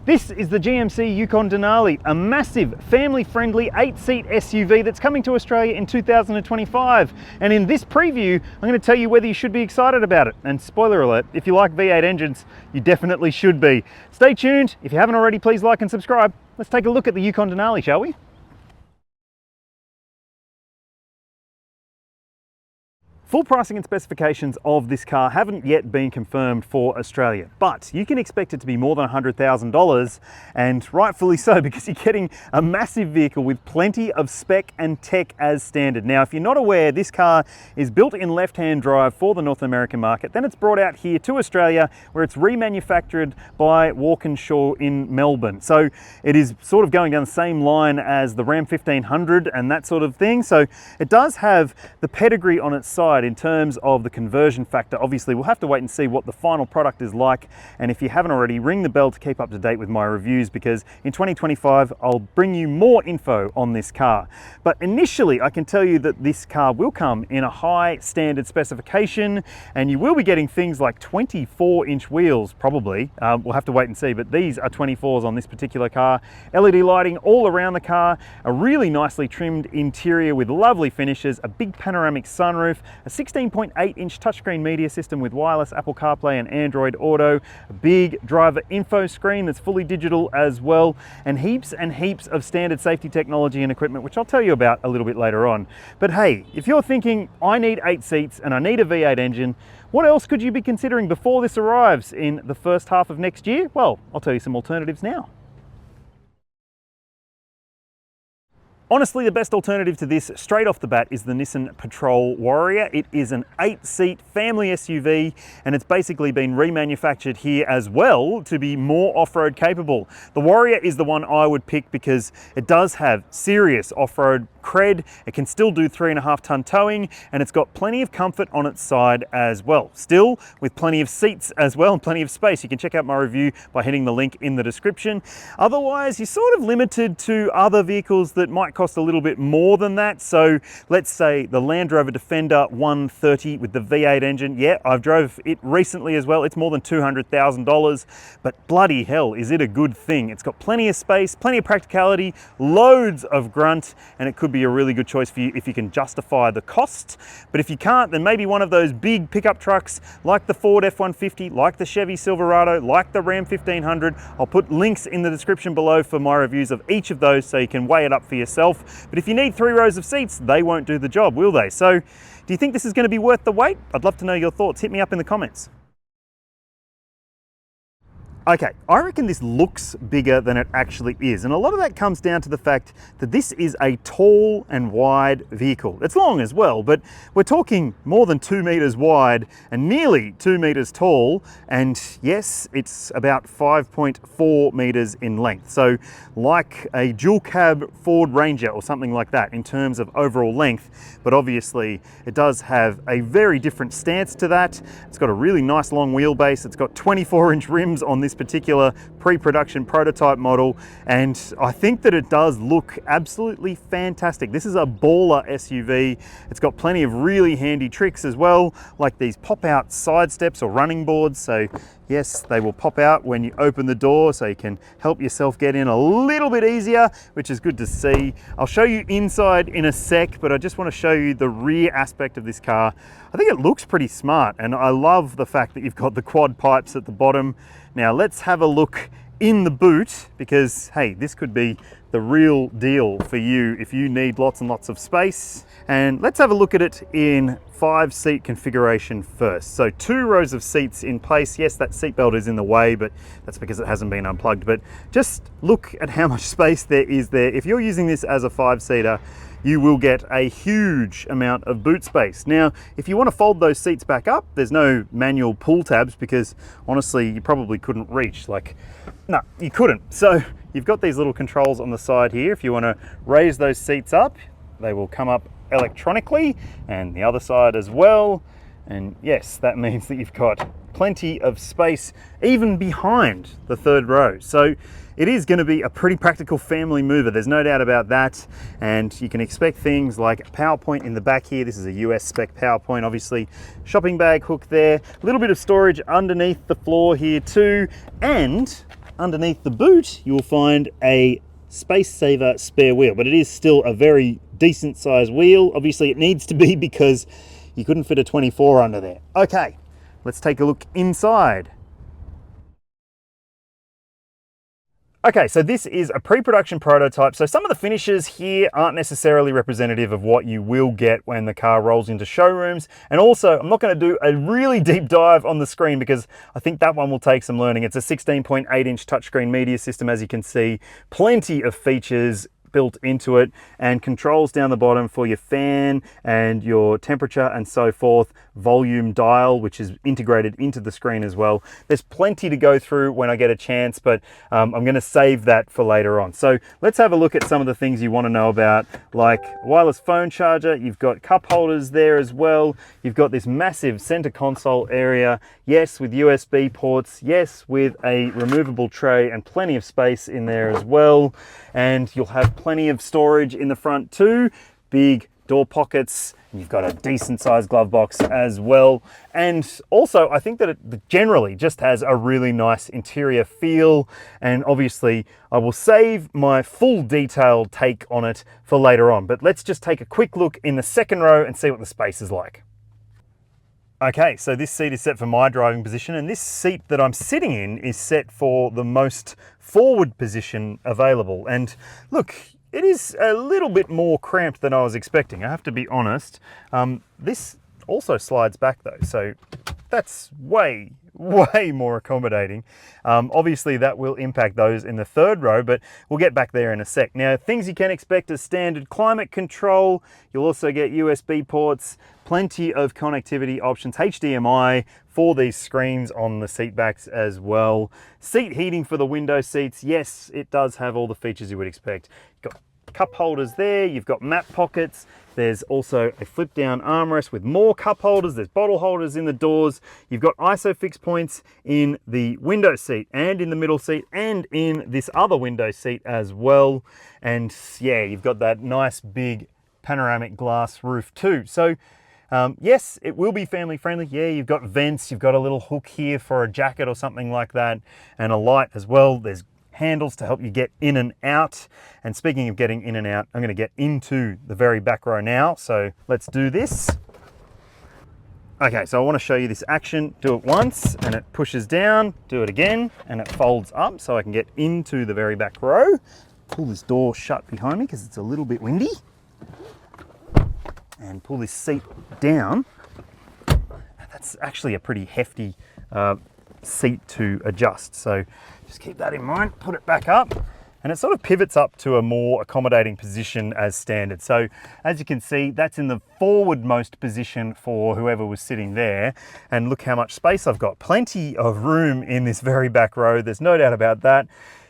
This is the GMC Yukon Denali, a massive family-friendly 8-seat SUV that's coming to Australia in 2025. And in this preview, I'm going to tell you whether you should be excited about it. And spoiler alert, if you like V8 engines, you definitely should be. Stay tuned. If you haven't already, please like and subscribe. Let's take a look at the Yukon Denali, shall we? Full pricing and specifications of this car haven't yet been confirmed for Australia, but you can expect it to be more than $100,000, and rightfully so, because you're getting a massive vehicle with plenty of spec and tech as standard. Now, if you're not aware, this car is built in left-hand drive for the North American market. Then it's brought out here to Australia, where it's remanufactured by Walkinshaw in Melbourne. So it is sort of going down the same line as the Ram 1500 and that sort of thing. So it does have the pedigree on its side in terms of the conversion factor. Obviously, we'll have to wait and see what the final product is like. And if you haven't already, ring the bell to keep up to date with my reviews, because in 2025, I'll bring you more info on this car. But initially, I can tell you that this car will come in a high standard specification, and you will be getting things like 24-inch wheels, probably. We'll have to wait and see, but these are 24s on this particular car. LED lighting all around the car, a really nicely trimmed interior with lovely finishes, a big panoramic sunroof, a 16.8-inch touchscreen media system with wireless Apple CarPlay and Android Auto, a big driver info screen that's fully digital as well, and heaps of standard safety technology and equipment, which I'll tell you about a little bit later on. But hey, if you're thinking, I need 8 seats and I need a V8 engine, what else could you be considering before this arrives in the first half of next year? Well, I'll tell you some alternatives now. Honestly, the best alternative to this straight off the bat is the Nissan Patrol Warrior. It is an 8-seat family SUV, and it's basically been remanufactured here as well to be more off-road capable. The Warrior is the one I would pick because it does have serious off-road cred. It can still do 3.5-ton towing, and it's got plenty of comfort on its side as well. Still with plenty of seats as well and plenty of space. You can check out my review by hitting the link in the description. Otherwise, you're sort of limited to other vehicles that might cost a little bit more than that. So let's say the Land Rover Defender 130 with the V8 engine. Yeah, I've drove it recently as well. It's more than $200,000, but bloody hell, is it a good thing. It's got plenty of space, plenty of practicality, loads of grunt, and it could be a really good choice for you if you can justify the cost. But if you can't, then maybe one of those big pickup trucks like the Ford F-150, like the Chevy Silverado, like the Ram 1500. I'll put links in the description below for my reviews of each of those so you can weigh it up for yourself. But if you need 3 rows of seats, they won't do the job, will they? So do you think this is going to be worth the wait? I'd love to know your thoughts. Hit me up in the comments. Okay, I reckon this looks bigger than it actually is, and a lot of that comes down to the fact that this is a tall and wide vehicle. It's long as well, but we're talking more than 2 meters wide and nearly 2 meters tall, and yes, it's about 5.4 meters in length. So like a dual cab Ford Ranger or something like that in terms of overall length, but obviously it does have a very different stance to that. It's got a really nice long wheelbase. It's got 24-inch rims on this particular pre-production prototype model, and I think that it does look absolutely fantastic. This is a baller SUV. It's got plenty of really handy tricks as well, like these pop-out side steps or running boards. So yes, they will pop out when you open the door, so you can help yourself get in a little bit easier, which is good to see. I'll show you inside in a sec, but I just want to show you the rear aspect of this car. I think it looks pretty smart, and I love the fact that you've got the quad pipes at the bottom. Now let's have a look in the boot, because hey, this could be the real deal for you if you need lots and lots of space. And let's have a look at it in 5-seat configuration first. So 2 rows of seats in place. Yes, that seatbelt is in the way, but that's because it hasn't been unplugged. But just look at how much space there is there. If you're using this as a 5-seater, you will get a huge amount of boot space. Now, if you want to fold those seats back up, there's no manual pull tabs, because honestly, you probably couldn't reach. No, you couldn't. So you've got these little controls on the side here. If you want to raise those seats up, they will come up electronically, and the other side as well. And yes, that means that you've got plenty of space even behind the 3rd row. So it is going to be a pretty practical family mover, there's no doubt about that. And you can expect things like power point in the back here. This is a US spec power point, obviously. Shopping bag hook there, a little bit of storage underneath the floor here too, and underneath the boot, you will find a space saver spare wheel, but it is still a very decent sized wheel. Obviously it needs to be because you couldn't fit a 24 under there. Okay, let's take a look inside. Okay, so this is a pre-production prototype. So some of the finishes here aren't necessarily representative of what you will get when the car rolls into showrooms. And also, I'm not going to do a really deep dive on the screen because I think that one will take some learning. It's a 16.8-inch touchscreen media system, as you can see. Plenty of features built into it, and controls down the bottom for your fan and your temperature and so forth. Volume dial, which is integrated into the screen as well. There's plenty to go through when I get a chance, but I'm going to save that for later on. So let's have a look at some of the things you want to know about, like wireless phone charger. You've got cup holders there as well. You've got this massive center console area. Yes, with USB ports. Yes, with a removable tray and plenty of space in there as well. And you'll have plenty of storage in the front too. Big door pockets. You've got a decent sized glove box as well. And also I think that it generally just has a really nice interior feel. And obviously I will save my full detailed take on it for later on. But let's just take a quick look in the second row and see what the space is like. Okay, so this seat is set for my driving position, and this seat that I'm sitting in is set for the most forward position available. And look, it is a little bit more cramped than I was expecting, I have to be honest. This also slides back though, so that's way more accommodating. Obviously that will impact those in the third row, but we'll get back there in a sec. Now, things you can expect as standard climate control. You'll also get USB ports, plenty of connectivity options, HDMI for these screens on the seat backs as well. Seat heating for the window seats. Yes, it does have all the features you would expect. You've got cup holders there, you've got map pockets. There's also a flip down armrest with more cup holders. There's bottle holders in the doors. You've got ISOFIX points in the window seat and in the middle seat and in this other window seat as well. And yeah, you've got that nice big panoramic glass roof too. So yes, it will be family friendly. Yeah, you've got vents, you've got a little hook here for a jacket or something like that, and a light as well. There's handles to help you get in and out. And speaking of getting in and out, I'm going to get into the very back row now. So let's do this. Okay, so I want to show you this action. Do it once and it pushes down, do it again and it folds up so I can get into the very back row. Pull this door shut behind me because it's a little bit windy. And pull this seat down. That's actually a pretty hefty seat to adjust. So just keep that in mind, put it back up, and it sort of pivots up to a more accommodating position as standard. So as you can see, that's in the forwardmost position for whoever was sitting there. And look how much space I've got. Plenty of room in this very back row. There's no doubt about that.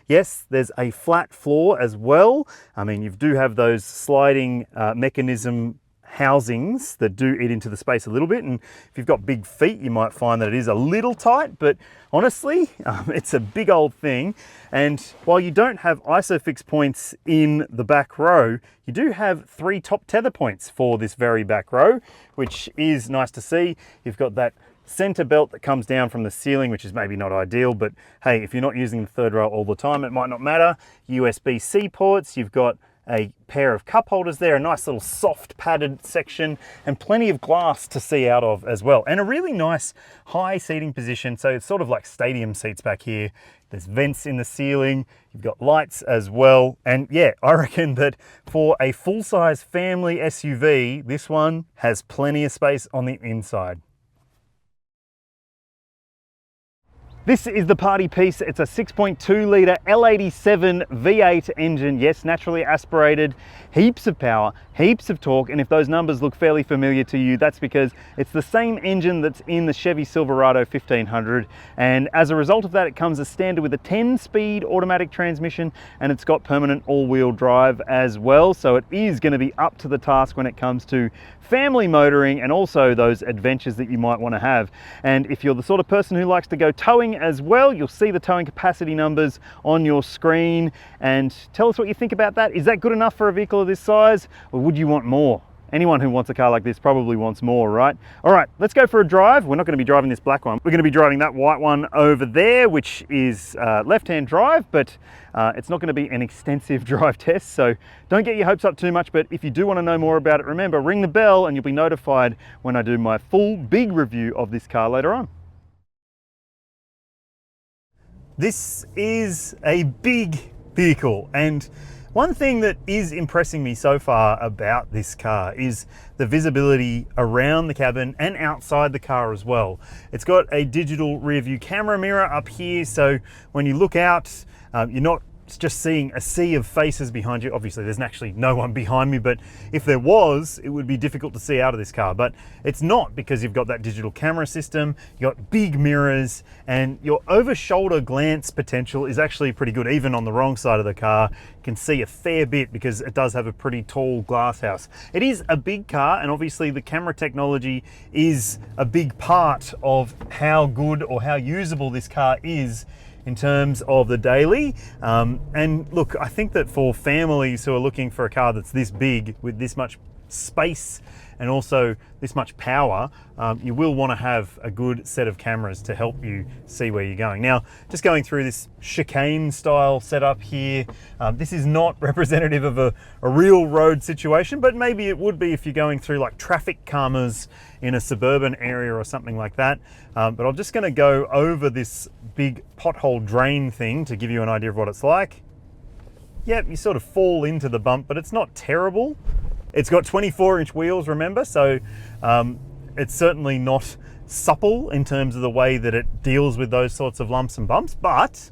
Yes, there's a flat floor as well. I mean, you do have those sliding mechanism housings that do eat into the space a little bit, and if you've got big feet you might find that it is a little tight, but honestly it's a big old thing. And while you don't have ISOFIX points in the back row, you do have 3 top tether points for this very back row, which is nice to see. You've got that center belt that comes down from the ceiling, which is maybe not ideal, but hey, if you're not using the third row all the time, it might not matter. USB-C ports, you've got a pair of cup holders there, a nice little soft padded section, and plenty of glass to see out of as well. And a really nice high seating position, so it's sort of like stadium seats back here. There's vents in the ceiling, you've got lights as well. And yeah, I reckon that for a full-size family SUV, this one has plenty of space on the inside. This is the party piece. It's a 6.2 litre L87 V8 engine. Yes, naturally aspirated, heaps of power, heaps of torque. And if those numbers look fairly familiar to you, that's because it's the same engine that's in the Chevy Silverado 1500. And as a result of that, it comes as standard with a 10-speed automatic transmission, and it's got permanent all-wheel drive as well. So it is going to be up to the task when it comes to family motoring and also those adventures that you might want to have. And if you're the sort of person who likes to go towing as well, you'll see the towing capacity numbers on your screen. And tell us what you think about that. Is that good enough for a vehicle of this size, or would you want more? Anyone who wants a car like this probably wants more, right? All right, let's go for a drive. We're not going to be driving this black one. We're going to be driving that white one over there, which is left-hand drive, but it's not going to be an extensive drive test, so don't get your hopes up too much. But if you do want to know more about it, remember, ring the bell and you'll be notified when I do my full big review of this car later on. This is a big vehicle, and one thing that is impressing me so far about this car is the visibility around the cabin and outside the car as well. It's got a digital rear view camera mirror up here, so when you look out, you're not just seeing a sea of faces behind you. Obviously there's actually no one behind me, but if there was, it would be difficult to see out of this car. But it's not, because you've got that digital camera system, you've got big mirrors, and your over shoulder glance potential is actually pretty good. Even on the wrong side of the car, you can see a fair bit because it does have a pretty tall glass house. It is a big car, and obviously the camera technology is a big part of how good or how usable this car is in terms of the daily. And look, I think that for families who are looking for a car that's this big with this much space and also this much power, you will want to have a good set of cameras to help you see where you're going. Now, just going through this chicane style setup here, this is not representative of a real road situation, but maybe it would be if you're going through like traffic cameras in a suburban area or something like that. But I'm just going to go over this big pothole drain thing to give you an idea of what it's like. Yep, you sort of fall into the bump, but it's not terrible. It's got 24-inch wheels, remember, so it's certainly not supple in terms of the way that it deals with those sorts of lumps and bumps, but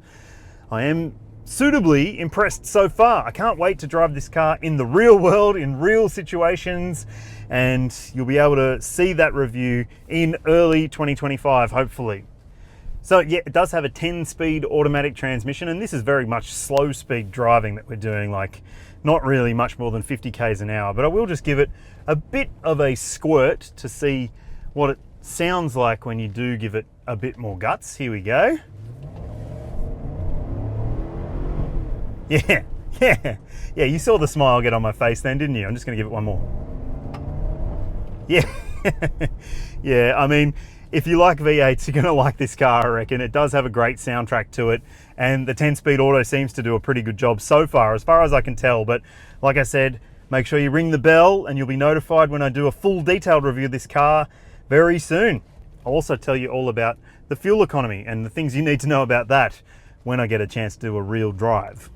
I am suitably impressed so far. I can't wait to drive this car in the real world, in real situations, and you'll be able to see that review in early 2025, hopefully. So yeah, it does have a 10-speed automatic transmission, and this is very much slow speed driving that we're doing, like not really much more than 50 k's an hour, but I will just give it a bit of a squirt to see what it sounds like when you do give it a bit more guts. Here we go. Yeah, you saw the smile get on my face then, didn't you? I'm just gonna give it one more. Yeah, yeah, I mean, if you like V8s, you're gonna like this car, I reckon. It does have a great soundtrack to it, and the 10-speed auto seems to do a pretty good job so far as I can tell. But like I said, make sure you ring the bell and you'll be notified when I do a full detailed review of this car very soon. I'll also tell you all about the fuel economy and the things you need to know about that when I get a chance to do a real drive.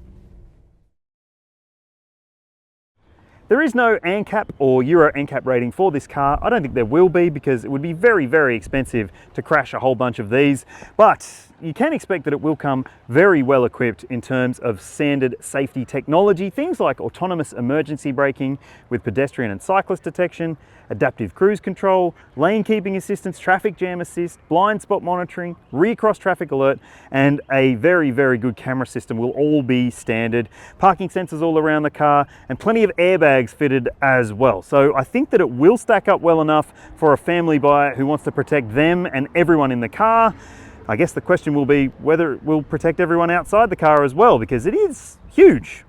There is no ANCAP or Euro NCAP rating for this car. I don't think there will be, because it would be very, very expensive to crash a whole bunch of these, but you can expect that it will come very well equipped in terms of standard safety technology, things like autonomous emergency braking with pedestrian and cyclist detection, adaptive cruise control, lane keeping assistance, traffic jam assist, blind spot monitoring, rear cross traffic alert, and a very, very good camera system will all be standard. Parking sensors all around the car, and plenty of airbags fitted as well. So I think that it will stack up well enough for a family buyer who wants to protect them and everyone in the car. I guess the question will be whether it will protect everyone outside the car as well, because it is huge.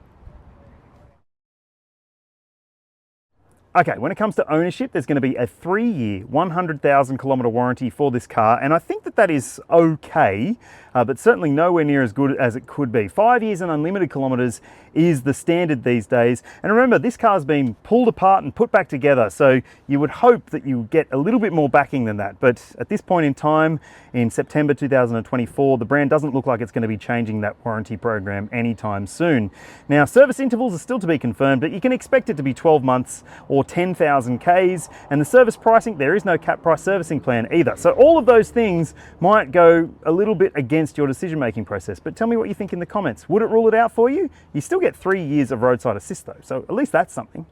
Okay, when it comes to ownership, there's going to be a 3-year, 100,000 kilometre warranty for this car, and I think that that is okay, but certainly nowhere near as good as it could be. 5 years and unlimited kilometres is the standard these days, and remember, this car's been pulled apart and put back together, so you would hope that you get a little bit more backing than that. But at this point in time, in September 2024, the brand doesn't look like it's going to be changing that warranty program anytime soon. Now, service intervals are still to be confirmed, but you can expect it to be 12 months or 10,000 Ks, and the service pricing, there is no cap price servicing plan either. So all of those things might go a little bit against your decision-making process, but tell me what you think in the comments. Would it rule it out for you? You still get 3 years of roadside assist though, so at least that's something.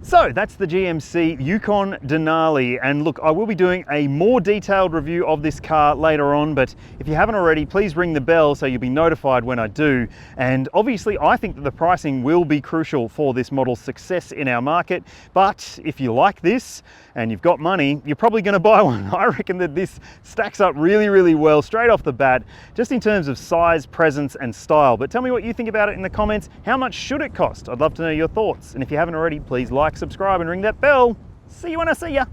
So that's the GMC Yukon Denali, and look, I will be doing a more detailed review of this car later on, but if you haven't already, please ring the bell so you'll be notified when I do. And obviously I think that the pricing will be crucial for this model's success in our market, but if you like this and you've got money, you're probably going to buy one. I reckon that this stacks up really, really well straight off the bat, just in terms of size, presence and style. But tell me what you think about it in the comments. How much should it cost? I'd love to know your thoughts. And if you haven't already, please like, subscribe and ring that bell. See you when I see ya.